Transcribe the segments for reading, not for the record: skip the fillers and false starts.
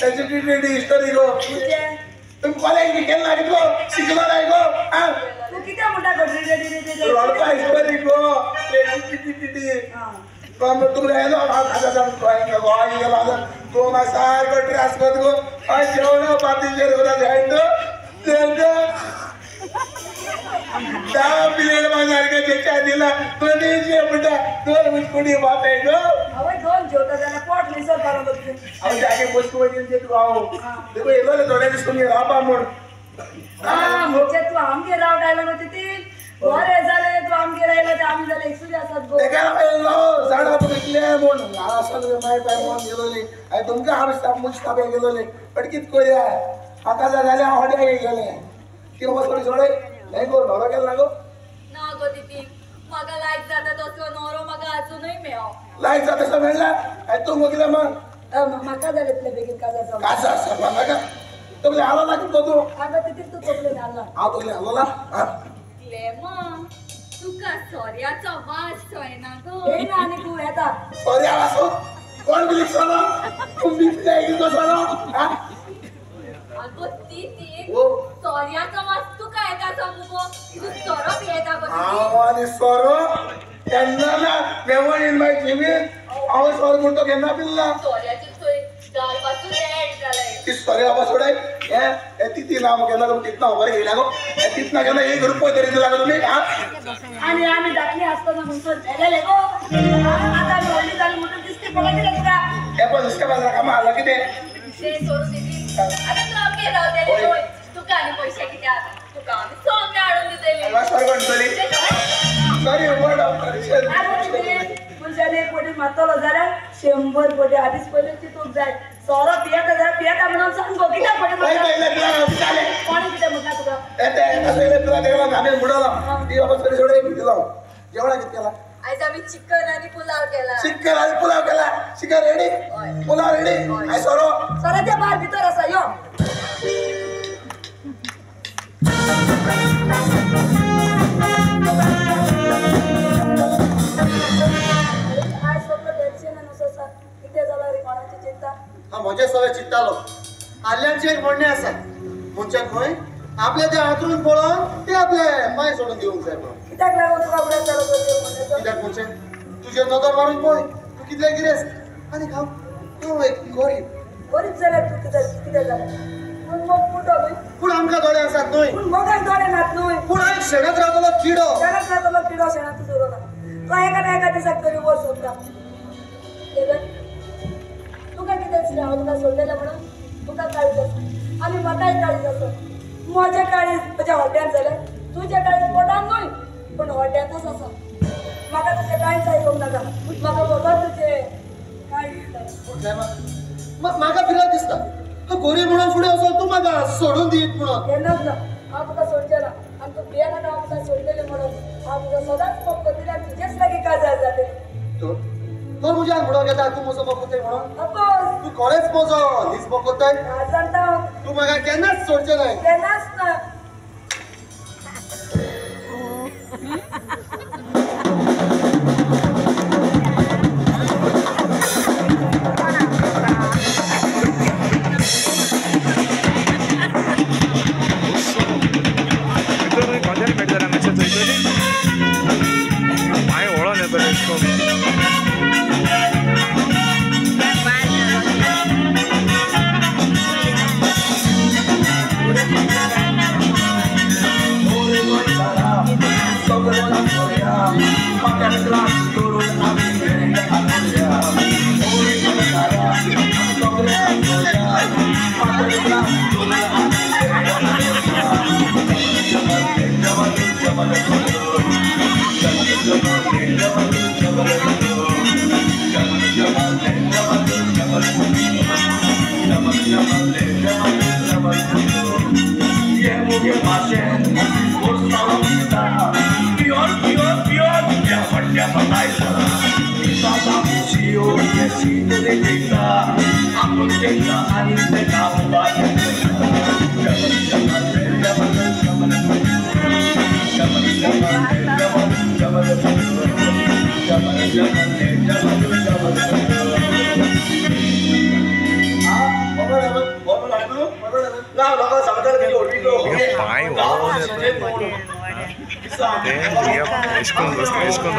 त्याची TT history गो तुम्ही college केलं नाही गो शिकलो नाही गो तू किती मोठा रडका हिस्टरी गो टीटी कम तुम राहिलो आता जाऊन काय गोळी गेला तो मा सारखं ट्रान्सफर गो आणि जेवण पातीचे रोला जायतो दहा प्लेट मागायला त्याच्या दिला दोन्ही बेटा दोन कुणी बाप आहे गो अहो दोन जेवता त्याला पोट निसर बरोबर अहो जागे बसतो म्हणजे तू आहो देखो येलो थोड्या दिवसांनी राबा म्हणून हा म्हणजे तू आमगे राव डायलॉग होती ती बरे झाले तू आमगे राहिला तर आम्ही झाले एकसुरी असत गो ते काय राहिलो झाडा बघितले म्हणून असं माय पाय म्हणून गेलोले आणि तुमका हा मुस्ताबे गेलोले पटकीत कोया आता झाल्या हॉड्या गेले की बाबा थोडी सोडे नाही गो नवरा केला गो ना गो दीदी मगा लाईक जाता तसलो नवरो मगा अजूनही मेव लाईक जात असं म्हणला आणि तू मग माका झालेतले बेगीन काजाचा कासा असं नका तुमले आला लागत तो तू आता तिथे तू चोपले झाला हा तुमले आला ना लेमन तुका सोर्याचा वास होय ना गो हे ना आणि तू येता सॉरी आवाज कोण बिलिक सोना तुम्ही नाही गेलो सोना अगो ती ओ सोर्याचा वास तुका येता समूगो तू सोरो पियेता गो आव आणि सोरो त्यांना ना नेवण इन माय जिमीत आव सोर म्हणतो घेना पिल्ला सोर्याची सोय गाल पासून रेड झालाय ती सोरे आवाज सोडाय ए ती नाम घेना तो कितना ओवर गेला गो तितना घेना 1 रुपया तरी दिला गो तुम्ही हा आणि आम्ही दाखली असताना म्हणतो झालेले गो आता लोणी झाली म्हणून दिसते बघा दिलं तुला हे पण इसका बाजार काम आला की ते सोडून दीदी आता तू आमगे राव दे तुका आणि पैसे किती तुका आम्ही सोंगे आणून दिले आवाज सोर म्हणतली सॉरी वर्ड ऑफ करेक्शन पुरुषाने कोणी मातलो जरा 100 कोटी आधीच पहिल्याची तूक जाय सोरा पियाता जरा पियाता म्हणून सांगो किती पडे काय पहिला तुला चाले कोणी किती म्हटला तुला एते असले तुला देवा गाणे मुडला ती बाबा सोरी सोडे दिला जेवणा किती केला आज आम्ही चिकन आणि पुलाव केला चिकन आणि पुलाव केला chicken ready pulao ready I सोरो सोरा त्या बाहेर भीतर असा यो आज सोडलं टेन्शन नससा किती झाला रे कोणाची चिंता हा म्हजे सगळे चित्तालो आल्यांचे एक म्हणणे आसा म्हणजे खंय आपल्या ते हातरून पळोवन ते आपले पाय सोडून दिवंक जाय म्हणून कित्याक लागून तुका फुडें चालू करते कित्याक म्हणजे तुझे नजर मारून पळय तू कितले गिरेस आनी खाव तूं एक गरीब गरीब जाल्यार तू कितें जालें पूण मग पुटो न्हय पूण आमकां दोळे आसात न्हय पूण मोगाक दोळे नात न्हय पूण हांव शेणात रावतलो किडो शेणात रावतलो किडो शेणात सुरू ना तो एका ना एका दिसाक तरी वर सोडटा तुका कितें दिसलें हांव तुका सोडलेलें म्हणून तुका काळीज आसा आनी म्हाकाय काळीज आसा म्हजें काळीज म्हज्या हॉट्यान जालें तुजें काळीज पोटान न्हय पूण हॉट्यातच आसा म्हाका तुजें कांयच आयकूंक नाका म्हाका खबर तुजें काळीज जाय म्हाका फिरत दिसता गरीब म्हणून फुडें वचून तूं म्हाका सोडून दीत म्हणून केन्नाच ना हांव तुका सोडचें ना आनी तूं भिये नाका हांव तुका सोडलेलें म्हणून हांव तुका सदांच मोग करतलें आनी तुजेच लागीं काजार जालें तो म्हज्यान म्हणून येता तूं म्हजो मोकोताय म्हणून अपोज तूं खरेंच म्हजो हीच मोकोताय जाणटा हांव तूं म्हाका केन्नाच सोडचें नाय केन्नाच ना ना लोकांना सांगतात की ओळखी इका पाय इस्कून बसले इस्कून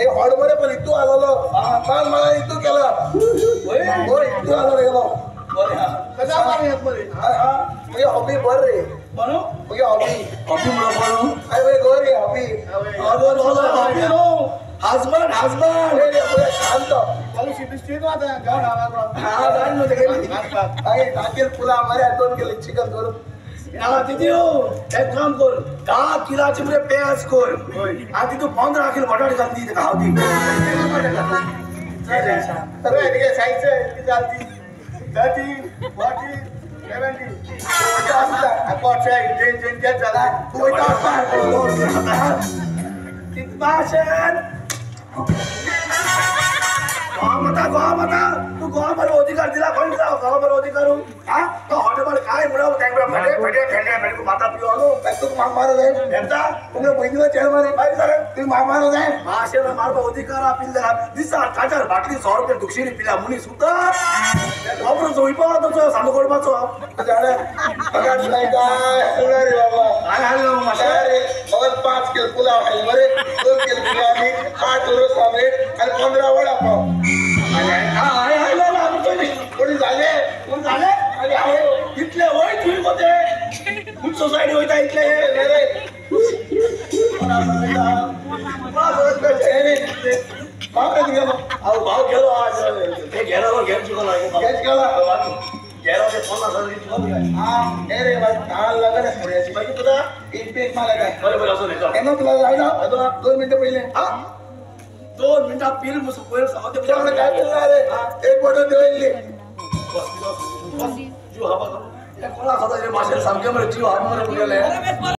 हॉलमध्ये पण इतू आलो मला इतू केलं इतू आलो गेलो हॉबी बर रे हॉबी गोरी हॉबी हजबंड शांत टाकेल फुला मारे दोन केले चिकन करून एक काम कर 10 किलाची म्हणजे पेज कर आणि तू 15 किलो बटाटे घालती खावती तू गोवामध्ये अधिकार दिला कोण दिला गोवामध्ये अधिकार तो हॉटेलमध्ये काय मिळावं फटे माता पिवानो तू मारो जाय एकदा तुम्ही बहिणीला चेड मारे काय झालं तुम्ही मारो जाय माशेला मारतो अधिकार आपील दिला दिसा काचार बाटली 100 रुपये दुक्षिणी पिला मुनी सुद्धा वापरून जोई पाहतो तो सांगू कोडबाचो जाणे पगार नाही काय रे बाबा काय हाल माशा रे मग 5 किलो पुलाव आहे बरे 2 किलो बिर्याणी 8 रोस आमलेट आणि 15 वडा पाव कोणी झाले इथले होय तुम्ही होते कुठ सोसायटी होता इथले भाव गेलो आज ते गेला गॅस शिकवला गॅस गेला ते 50,000 रे बाई लगन थोड्याची बाकी तुला एक पेज मला काय बरोबर असं नाही तुला जायला 2 मिनिटं पहिले 2 मिनिटं पील मुसुपर सावते काय करणार रे एक बोटल देईल बस जीव हा बघा कोणा खादा माशे सामके मला जीव हात मध्ये गेले